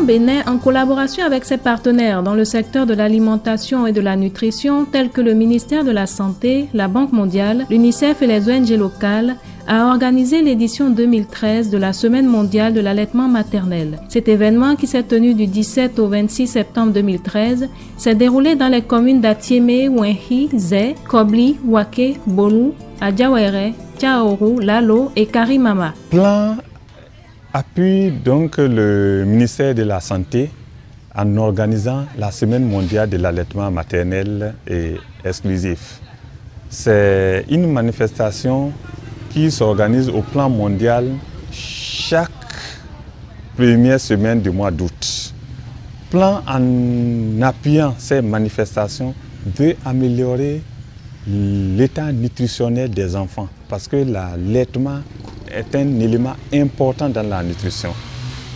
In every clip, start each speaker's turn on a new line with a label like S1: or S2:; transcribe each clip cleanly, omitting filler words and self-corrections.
S1: Plan B naît en collaboration avec ses partenaires dans le secteur de l'alimentation et de la nutrition tels que le ministère de la Santé, la Banque mondiale, l'UNICEF et les ONG locales, a organisé l'édition 2013 de la Semaine mondiale de l'allaitement maternel. Cet événement, qui s'est tenu du 17 au 26 septembre 2013, s'est déroulé dans les communes d'Atiémé, Wenhi, Zé, Kobli, Wake, Bolu, Adjawere, Tchaoru, Lalo et Karimama.
S2: Plan appuie donc le ministère de la Santé en organisant la Semaine mondiale de l'allaitement maternel et exclusif. C'est une manifestation qui s'organise au plan mondial chaque première semaine du mois d'août. Plan en appuyant ces manifestations veut améliorer l'état nutritionnel des enfants parce que l'allaitement est un élément important dans la nutrition.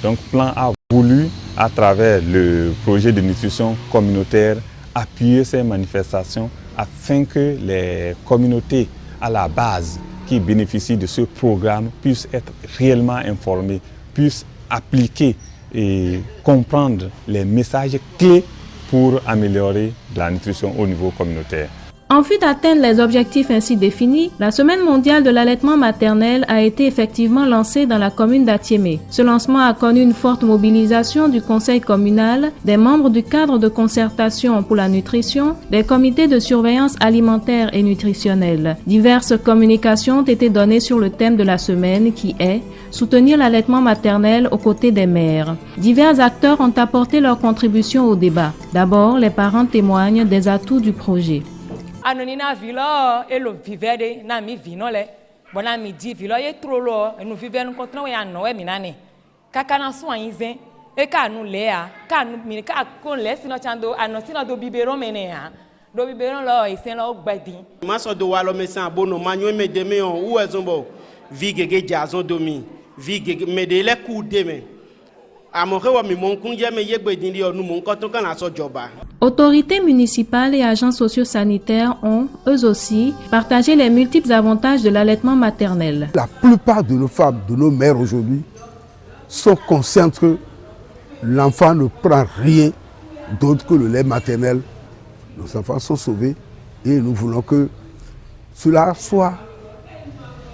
S2: Donc Plan a voulu, à travers le projet de nutrition communautaire, appuyer ces manifestations afin que les communautés à la base qui bénéficient de ce programme puissent être réellement informés, puissent appliquer et comprendre les messages clés pour améliorer la nutrition au niveau communautaire.
S1: En vue d'atteindre les objectifs ainsi définis, la Semaine mondiale de l'allaitement maternel a été effectivement lancée dans la commune d'Atiémé. Ce lancement a connu une forte mobilisation du conseil communal, des membres du cadre de concertation pour la nutrition, des comités de surveillance alimentaire et nutritionnelle. Diverses communications ont été données sur le thème de la semaine qui est « Soutenir l'allaitement maternel aux côtés des mères ». Divers acteurs ont apporté leur contribution au débat. D'abord, les parents témoignent des atouts du projet.
S3: Anonina vilo elo vivere na mi vino le bona mi di vilo ye trolo nu vivere nkontro we ano we minane kaka na so anyize e ka nu le a ka nu mi ka kon le sino chando ano sino do biberon mene ha do biberon lo isen lo gbedin
S4: ma so do wa lo mesan abono manyo me de me on ou ezonbo vi gege jazon domi vi gege me de le ku de me amore wa mi mon kunje me ye gbedin li onu mon nkontro kan la so joba.
S1: Autorités municipales et agents socio-sanitaires ont, eux aussi, partagé les multiples avantages de l'allaitement maternel.
S5: La plupart de nos femmes, de nos mères aujourd'hui, sont conscientes que l'enfant ne prend rien d'autre que le lait maternel. Nos enfants sont sauvés et nous voulons que cela soit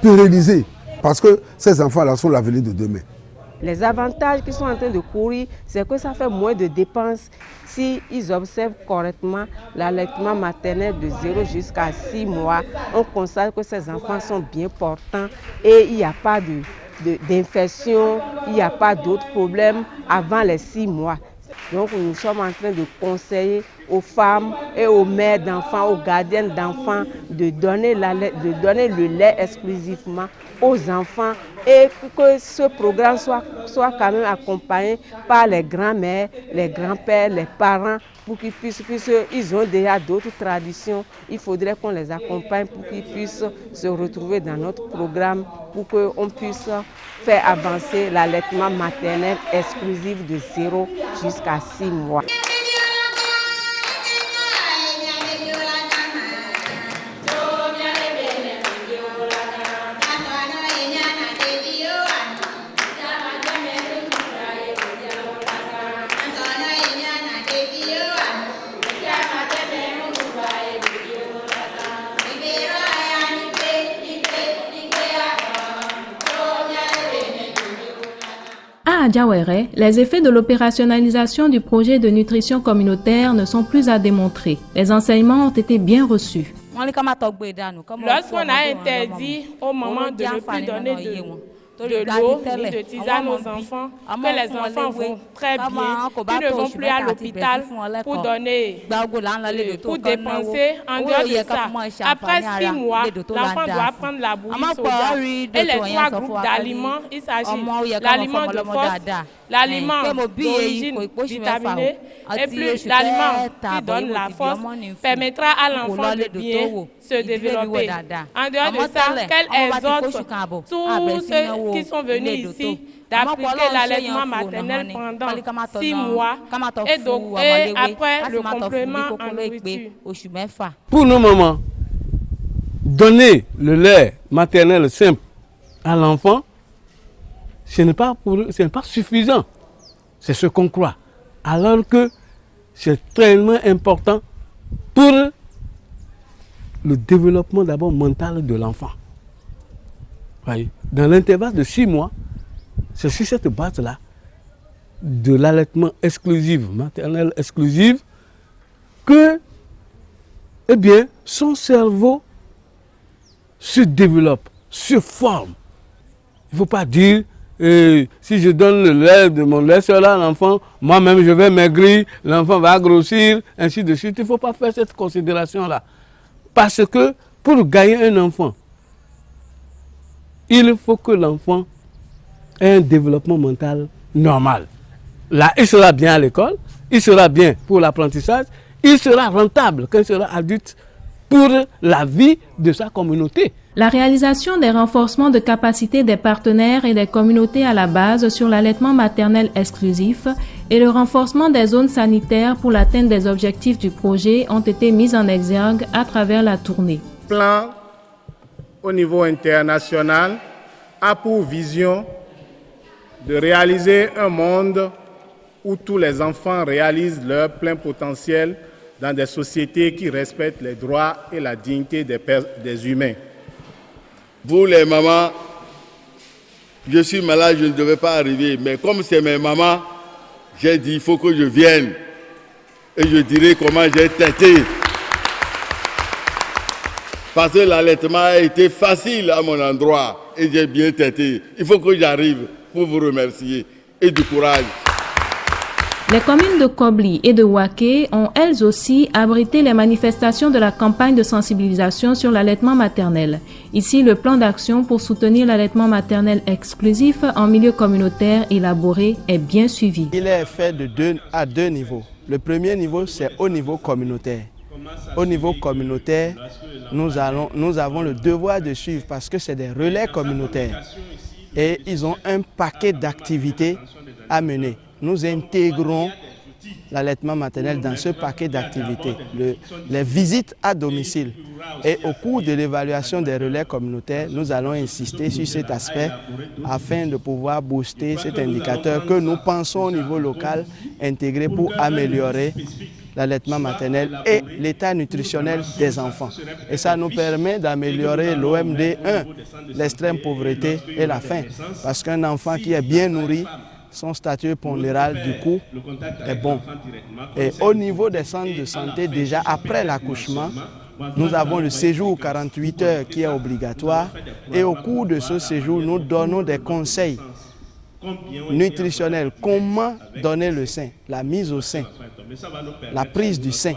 S5: pérennisé parce que ces enfants-là sont l'avenir de demain.
S6: Les avantages qui sont en train de courir, c'est que ça fait moins de dépenses si ils observent correctement l'allaitement maternel de 0 jusqu'à 6 mois. On constate que ces enfants sont bien portants et il n'y a pas d'infection, il n'y a pas d'autres problèmes avant les 6 mois. Donc nous sommes en train de conseiller aux femmes et aux mères d'enfants, aux gardiennes d'enfants de donner le lait exclusivement aux enfants et que ce programme soit quand même accompagné par les grands-mères, les grands-pères, les parents pour qu'ils puissent, puisqu'ils ont déjà d'autres traditions, il faudrait qu'on les accompagne pour qu'ils puissent se retrouver dans notre programme pour qu'on puisse faire avancer l'allaitement maternel exclusif de 0 jusqu'à 6 mois.
S1: À Adjawere, les effets de l'opérationnalisation du projet de nutrition communautaire ne sont plus à démontrer. Les enseignements ont été bien reçus.
S3: Lorsqu'on a interdit aux mamans de ne plus donner de l'eau ni de tisane aux enfants, que les enfants vont très bien, qu'ils ne vont plus à l'hôpital pour donner, pour dépenser en dehors de ça. Après 6 mois, l'enfant doit prendre la bouillie soda et les 3 groupes d'aliments. Il s'agit l'aliment de force, l'aliment d'origine vitaminée et plus l'aliment qui donne la force permettra à l'enfant de bien se développer. En dehors de ça, qu'elle exhorte tous ceux qui sont venus ici d'appliquer l'allaitement maternel pendant 6 mois et après le complément en nourriture.
S7: Pour nos mamans, donner le lait maternel simple à l'enfant, ce n'est pas suffisant. C'est ce qu'on croit. Alors que c'est tellement important pour le développement d'abord mental de l'enfant. Dans l'intervalle de 6 mois, c'est sur cette base-là de l'allaitement exclusif, maternel exclusif, que eh bien, son cerveau se développe, se forme. Il ne faut pas dire, si je donne le lait de mon lait seul à l'enfant, moi-même je vais maigrir, l'enfant va grossir, ainsi de suite. Il ne faut pas faire cette considération-là. Parce que pour gagner un enfant, il faut que l'enfant ait un développement mental normal. Là, il sera bien à l'école, il sera bien pour l'apprentissage, il sera rentable quand il sera adulte pour la vie de sa communauté.
S1: La réalisation des renforcements de capacité des partenaires et des communautés à la base sur l'allaitement maternel exclusif et le renforcement des zones sanitaires pour l'atteinte des objectifs du projet ont été mis en exergue à travers la tournée.
S8: Le plan au niveau international a pour vision de réaliser un monde où tous les enfants réalisent leur plein potentiel dans des sociétés qui respectent les droits et la dignité des humains.
S9: Vous les mamans, je suis malade, je ne devais pas arriver, mais comme c'est mes mamans, j'ai dit il faut que je vienne et je dirai comment j'ai tété. Parce que l'allaitement a été facile à mon endroit et j'ai bien tété. Il faut que j'arrive pour vous remercier et du courage.
S1: Les communes de Kobli et de Waké ont elles aussi abrité les manifestations de la campagne de sensibilisation sur l'allaitement maternel. Ici, le plan d'action pour soutenir l'allaitement maternel exclusif en milieu communautaire élaboré est bien suivi.
S10: Il est fait à deux niveaux. Le premier niveau, c'est au niveau communautaire. Au niveau communautaire, nous avons le devoir de suivre parce que c'est des relais communautaires et ils ont un paquet d'activités à mener. Nous intégrons l'allaitement maternel dans ce paquet d'activités, les visites à domicile. Et au cours de l'évaluation des relais communautaires, nous allons insister sur cet aspect afin de pouvoir booster cet indicateur que nous pensons au niveau local intégré pour améliorer l'allaitement maternel et l'état nutritionnel des enfants. Et ça nous permet d'améliorer l'OMD 1, l'extrême pauvreté et la faim. Parce qu'un enfant qui est bien nourri, son statut pondéral du coup est bon. Et au niveau des centres de santé, déjà après l'accouchement, nous avons le séjour 48 heures qui est obligatoire et au cours de ce séjour, nous donnons des conseils nutritionnels. Comment donner le sein, la mise au sein, la prise du sein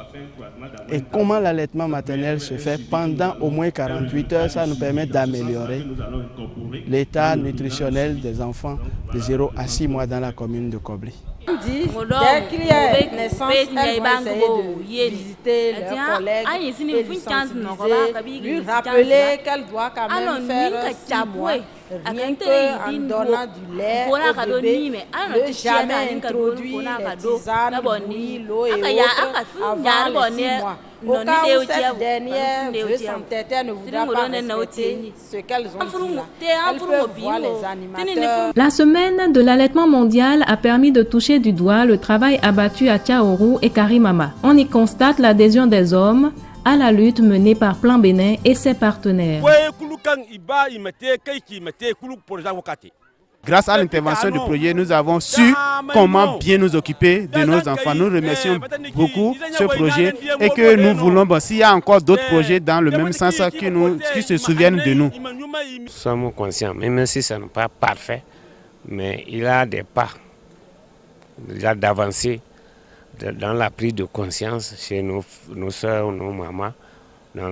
S10: et comment l'allaitement maternel se fait pendant au moins 48 heures. Ça nous permet d'améliorer l'état nutritionnel des enfants de 0 à 6 mois dans la commune de Kobli.
S11: Dès qu'il y a une naissance, elles vont essayer de visiter leurs collègues et lui sensibiliser, lui rappeler qu'elle doit quand même faire 6 mois, rien qu'en donnant du lait au bébé, ne jamais introduire les tisanes, bouillies, l'eau et autres avant les 6 mois. Au cas où cette dernière veut s'entêter, ne voudra pas respecter ce qu'elles ont dit là. Elles peuvent voir les animateurs.
S1: La semaine de l'allaitement mondial a permis de toucher du doigt le travail abattu à Tchaourou et Karimama. On y constate l'adhésion des hommes à la lutte menée par Plan Bénin et ses partenaires.
S12: Grâce à l'intervention du projet, nous avons su comment bien nous occuper de nos enfants. Nous remercions beaucoup ce projet et que nous voulons, s'il y a encore d'autres projets dans le même sens, qui se souviennent de nous.
S13: Nous sommes conscients, même si ce n'est pas parfait, mais il y a des pas d'avancée dans la prise de conscience chez nos soeurs, nos mamans, dans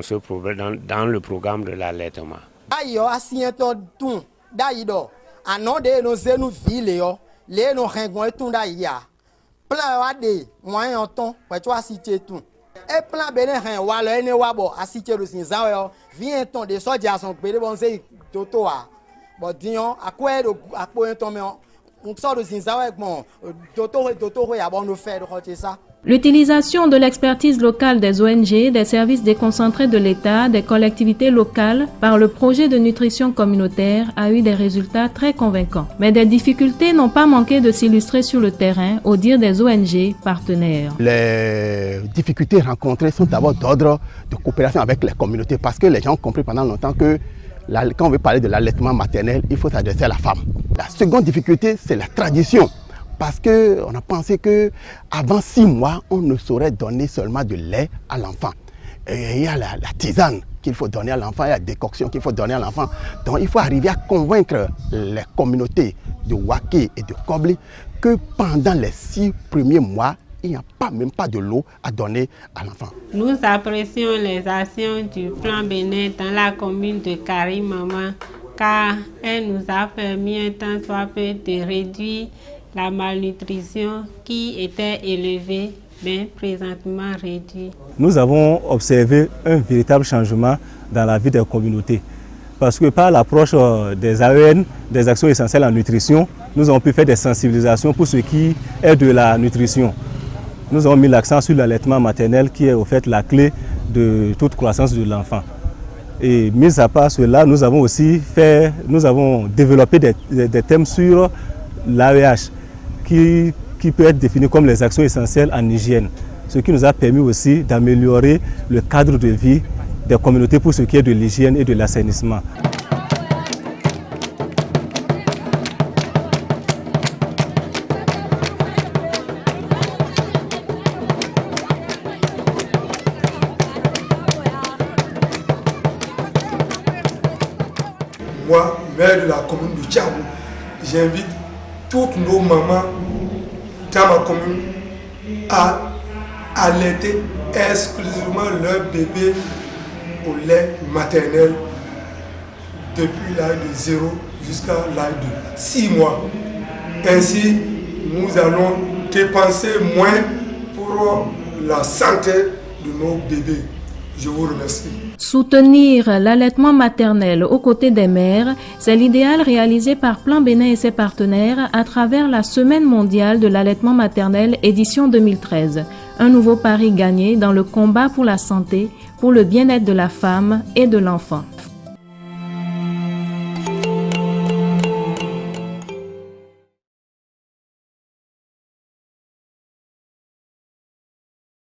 S13: le programme de l'allaitement.
S14: Ano de no zenu vile yo le no rengon etunda ya plan wa de moyen ton pe to asite tun e plan bene ren wa lo ene wa bo asite lo sin za yo vient ton de so dia son pere bon se toto wa bo dion akwe do apo ton me on so lo sin za wa gbon toto ya bon no fe do ko te sa
S1: L'utilisation de l'expertise locale des ONG, des services déconcentrés de l'État, des collectivités locales par le projet de nutrition communautaire a eu des résultats très convaincants. Mais des difficultés n'ont pas manqué de s'illustrer sur le terrain, au dire des ONG partenaires.
S15: Les difficultés rencontrées sont d'abord d'ordre de coopération avec les communautés parce que les gens ont compris pendant longtemps que quand on veut parler de l'allaitement maternel, il faut s'adresser à la femme. La seconde difficulté, c'est la tradition. Parce qu'on a pensé qu'avant 6 mois, on ne saurait donner seulement de lait à l'enfant. Et il y a la tisane qu'il faut donner à l'enfant, il y a la décoction qu'il faut donner à l'enfant. Donc il faut arriver à convaincre les communautés de Waké et de Kobli que pendant les 6 premiers mois, il n'y a même pas de l'eau à donner à l'enfant.
S16: Nous apprécions les actions du plan Bénin dans la commune de Karimama car elle nous a permis un tant soit peu de réduire la malnutrition qui était élevée, mais présentement réduite.
S17: Nous avons observé un véritable changement dans la vie des communautés. Parce que par l'approche des AEN, des actions essentielles en nutrition, nous avons pu faire des sensibilisations pour ce qui est de la nutrition. Nous avons mis l'accent sur l'allaitement maternel qui est au fait la clé de toute croissance de l'enfant. Et mis à part cela, nous avons aussi développé des thèmes sur l'AEH. Qui peut être défini comme les actions essentielles en hygiène, ce qui nous a permis aussi d'améliorer le cadre de vie des communautés pour ce qui est de l'hygiène et de l'assainissement.
S18: Moi, maire de la commune de Tchao, j'invite toutes nos mamans dans ma commune à allaiter exclusivement leur bébé au lait maternel depuis l'âge de 0 jusqu'à l'âge de 6 mois. Ainsi, nous allons dépenser moins pour la santé de nos bébés. Je vous remercie.
S1: Soutenir l'allaitement maternel aux côtés des mères, c'est l'idéal réalisé par Plan Bénin et ses partenaires à travers la Semaine mondiale de l'allaitement maternel édition 2013. Un nouveau pari gagné dans le combat pour la santé, pour le bien-être de la femme et de l'enfant.